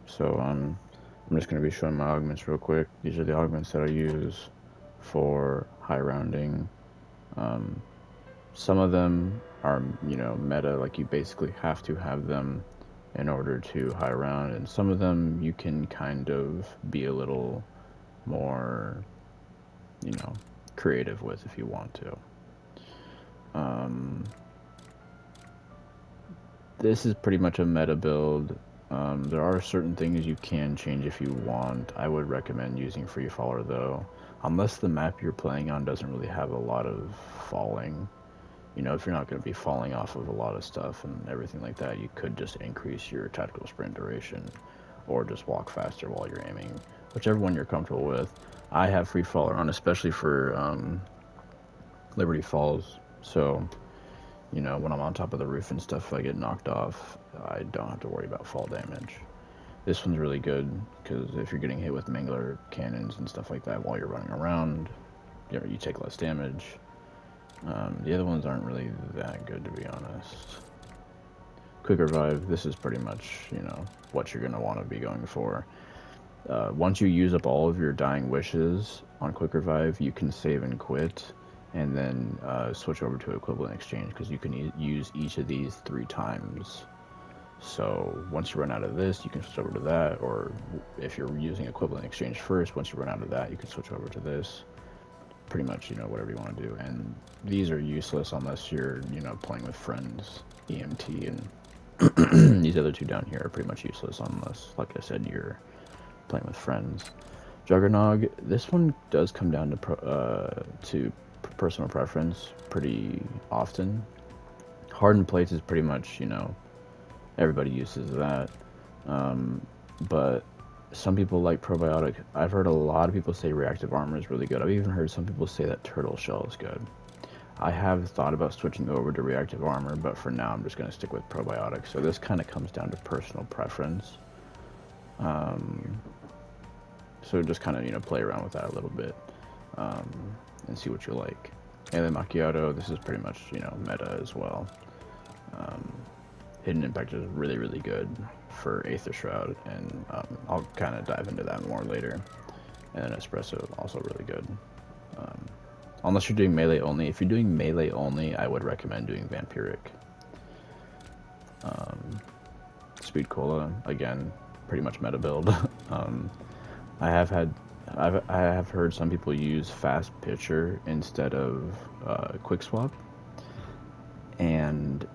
So I'm just going to be showing my augments real quick. These are the augments that I use for high rounding. Um, some of them are, meta, like you basically have to have them in order to high round, and some of them you can kind of be a little more, you know, creative with if you want to. Um, this is pretty much a meta build. There are certain things you can change if you want. I would recommend using Free Faller though, unless the map you're playing on doesn't really have a lot of falling. If you're not going to be falling off of a lot of stuff and everything like that, you could just increase your tactical sprint duration or just walk faster while you're aiming, whichever one you're comfortable with. I have Free Faller on, especially for Liberty Falls. So, when I'm on top of the roof and stuff, if I get knocked off, I don't have to worry about fall damage. This one's really good because if you're getting hit with mangler cannons and stuff like that while you're running around, you take less damage. The other ones aren't really that good, to be honest. Quick Revive, this is pretty much, what you're going to want to be going for. Once you use up all of your dying wishes on Quick Revive, you can save and quit, and then switch over to Equivalent Exchange, because you can use each of these 3 times. So once you run out of this, you can switch over to that, or if you're using Equivalent Exchange first, once you run out of that, you can switch over to this. Pretty much, whatever you want to do. And these are useless unless you're, playing with friends. EMT and these other two down here are pretty much useless unless, like I said, you're playing with friends. Juggernog, this one does come down to personal preference pretty often. Hardened plates is pretty much, everybody uses that. But some people like probiotic. I've heard a lot of people say reactive armor is really good. I've even heard some people say that turtle shell is good. I have thought about switching over to reactive armor, but for now I'm just going to stick with probiotic. So this kind of comes down to personal preference. Um, so just kind of, play around with that a little bit um, and see what you like. And then Macchiato, this is pretty much, meta as well. Um, Hidden Impact is really, really good for Aether Shroud, and I'll kind of dive into that more later. And then Espresso, also really good. Um, Unless you're doing melee only. If you're doing melee only, I would recommend doing Vampiric. Um, Speed Cola, again, pretty much meta build. um, I have had, I have heard some people use Fast Pitcher instead of Quick Swap, and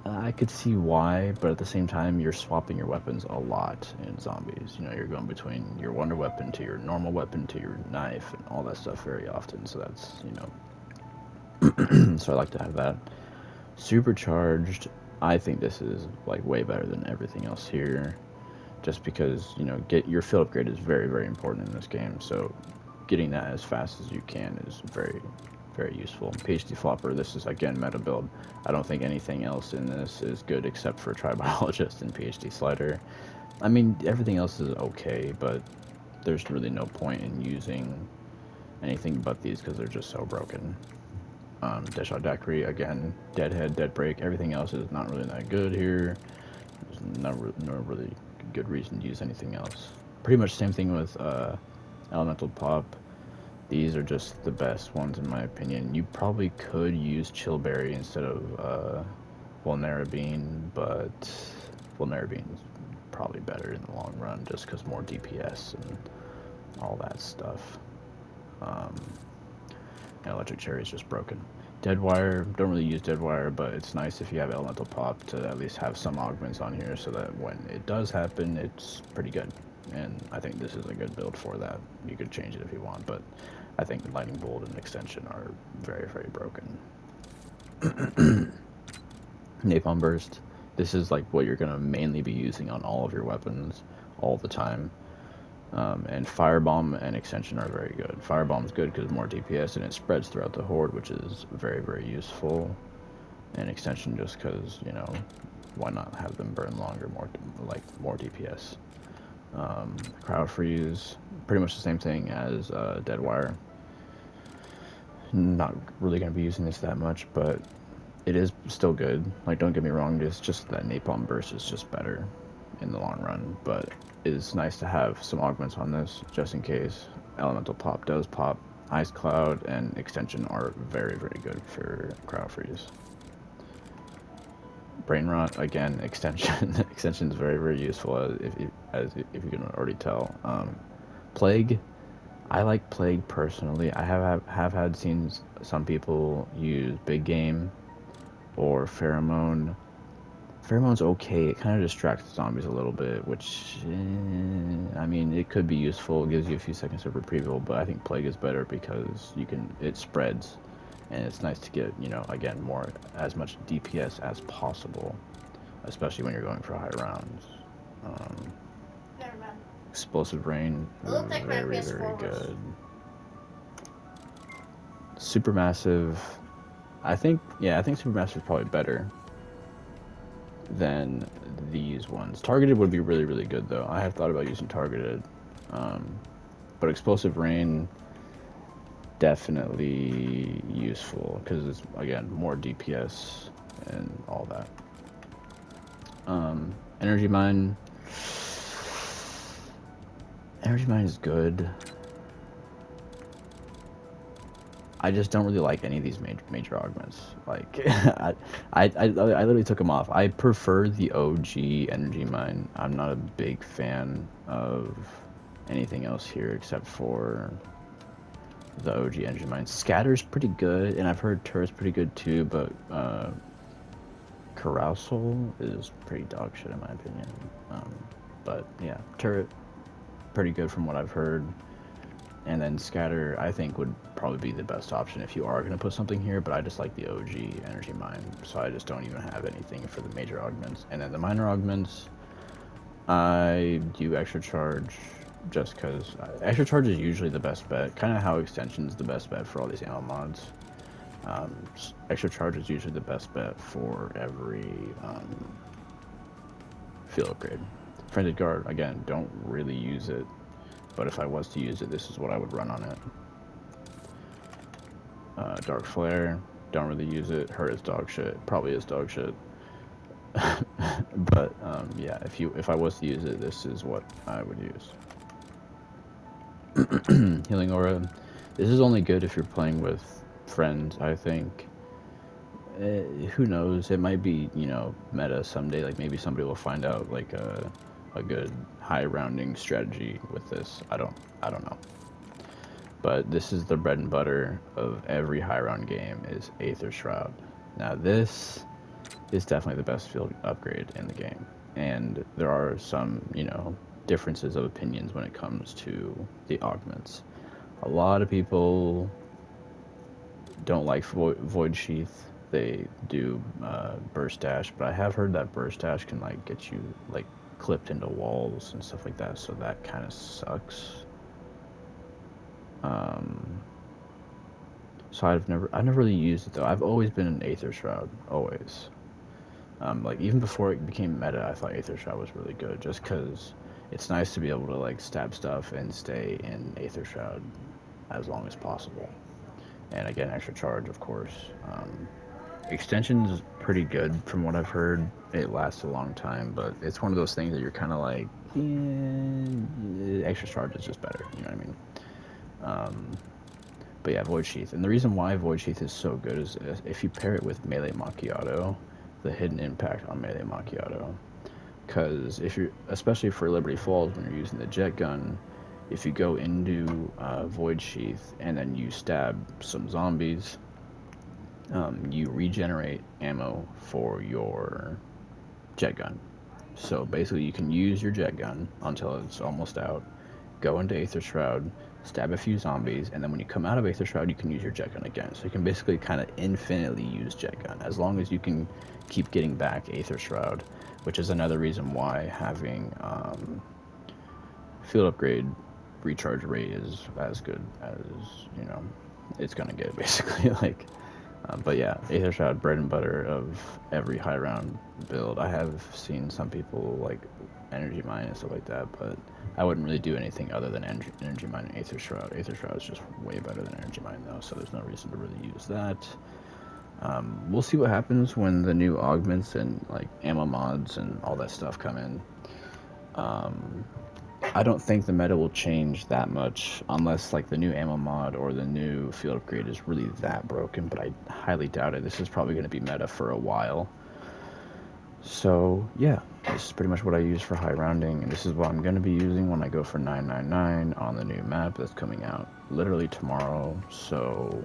I could see why, but at the same time, you're swapping your weapons a lot in zombies. You're going between your wonder weapon to your normal weapon to your knife and all that stuff very often. So that's, so I like to have that. Supercharged, I think this is like way better than everything else here. Just because, get your field upgrade is very, very important in this game. So getting that as fast as you can is very, very useful. PhD Flopper, this is again meta build. I don't think anything else in this is good except for Tribiologist and PhD Slider. I mean, everything else is okay, but there's really no point in using anything but these because they're just so broken. Deadshot Daiquiri, again, Deadhead, Dead Break, everything else is not really that good here. There's no really good reason to use anything else. Pretty much same thing with Elemental Pop. These are just the best ones in my opinion. You probably could use Chillberry instead of Vulnera Bean, but Vulnera Bean is probably better in the long run just because more DPS and all that stuff. Um, and Electric Cherry is just broken. Deadwire, don't really use Deadwire, but it's nice if you have Elemental Pop to at least have some augments on here so that when it does happen, it's pretty good. And I think this is a good build for that. You could change it if you want, but I think Lightning Bolt and Extension are very, very broken. Napalm Burst, this is like what you're going to mainly be using on all of your weapons all the time. And Firebomb and Extension are very good. Firebomb is good because more DPS and it spreads throughout the horde, which is very, very useful. And Extension just because, why not have them burn longer, more DPS. Crowd Freeze, pretty much the same thing as Deadwire. Not really going to be using this that much, but it is still good. Like, don't get me wrong, it's just that Napalm Burst is just better. in the long run, but it's nice to have some augments on this just in case elemental pop does pop. Ice Cloud and Extension are very, very good for crowd freeze. Brain Rot, again, Extension. Extension is very, very useful, if you can already tell. Plague, I like Plague personally. I have had seen some people use Big Game or Pheromone. Pheromone's okay. It kind of distracts the zombies a little bit, which, I mean, it could be useful. It gives you a few seconds of retrieval, but I think Plague is better because it spreads, and it's nice to get, again, as much DPS as possible, especially when you're going for high rounds. Explosive Rain, very, very good. Supermassive, I think Supermassive is probably better than these ones. Targeted would be really, really good, though. I have thought about using Targeted. But Explosive Rain, definitely useful, because it's, again, more DPS and all that. Energy Mine is good. I just don't really like any of these major augments. Like, I literally took them off. I prefer the OG Energy Mine. I'm not a big fan of anything else here except for the OG Energy Mine. Scatter's pretty good, and I've heard Turret's pretty good too, but Carousel is pretty dog shit in my opinion. But yeah, Turret, pretty good from what I've heard. And then Scatter, I think, would probably be the best option if you are going to put something here, but I just like the OG Energy Mine, so I just don't even have anything for the major augments. And then the minor augments, I do Extra Charge, just because Extra Charge is usually the best bet, kind of how Extension is the best bet for all these ammo mods. Extra Charge is usually the best bet for every field upgrade. Frenzied Guard, again, don't really use it, but if I was to use it, this is what I would run on it. Dark Flare, don't really use it. Hurt is dog shit. Probably is dog shit. But yeah, if I was to use it, this is what I would use. Healing Aura. This is only good if you're playing with friends, I think. Who knows? It might be, meta someday. Like, maybe somebody will find out, like, a good high rounding strategy with this. I don't know. But this is the bread and butter of every high round game, is Aether Shroud. Now this is definitely the best field upgrade in the game, and there are some, differences of opinions when it comes to the augments. A lot of people don't like Void Sheath. They do Burst Dash, but I have heard that Burst Dash can, like, get you, like, clipped into walls and stuff like that, so that kind of sucks. So I've never really used it though. I've always been an Aether Shroud, always. Like, even before it became meta, I thought Aether Shroud was really good, just because it's nice to be able to, like, stab stuff and stay in Aether Shroud as long as possible. And again, Extra Charge, of course. Extension's pretty good from what I've heard. It lasts a long time, but it's one of those things that you're kind of like, Extra Charge is just better, you know what I mean? But yeah, Void Sheath. And the reason why Void Sheath is so good is if you pair it with Melee Macchiato, the hidden impact on Melee Macchiato. Because especially for Liberty Falls, when you're using the jet gun, if you go into Void Sheath and then you stab some zombies, you regenerate ammo for your jet gun. So basically you can use your jet gun until it's almost out, go into Aether Shroud, stab a few zombies, and then when you come out of Aether Shroud, you can use your jet gun again. So you can basically kind of infinitely use jet gun, as long as you can keep getting back Aether Shroud, which is another reason why having field upgrade recharge rate is as good as, it's gonna get, basically. Like, but yeah, Aether Shroud, bread and butter of every high round build. I have seen some people like Energy Mine and stuff like that, but I wouldn't really do anything other than Energy Mine and Aether Shroud. Aether Shroud is just way better than Energy Mine, though, so there's no reason to really use that. We'll see what happens when the new augments and, like, ammo mods and all that stuff come in. I don't think the meta will change that much unless like the new ammo mod or the new field upgrade is really that broken, but I highly doubt it. This is probably going to be meta for a while. So yeah, this is pretty much what I use for high rounding, and this is what I'm going to be using when I go for 999 on the new map that's coming out literally tomorrow. So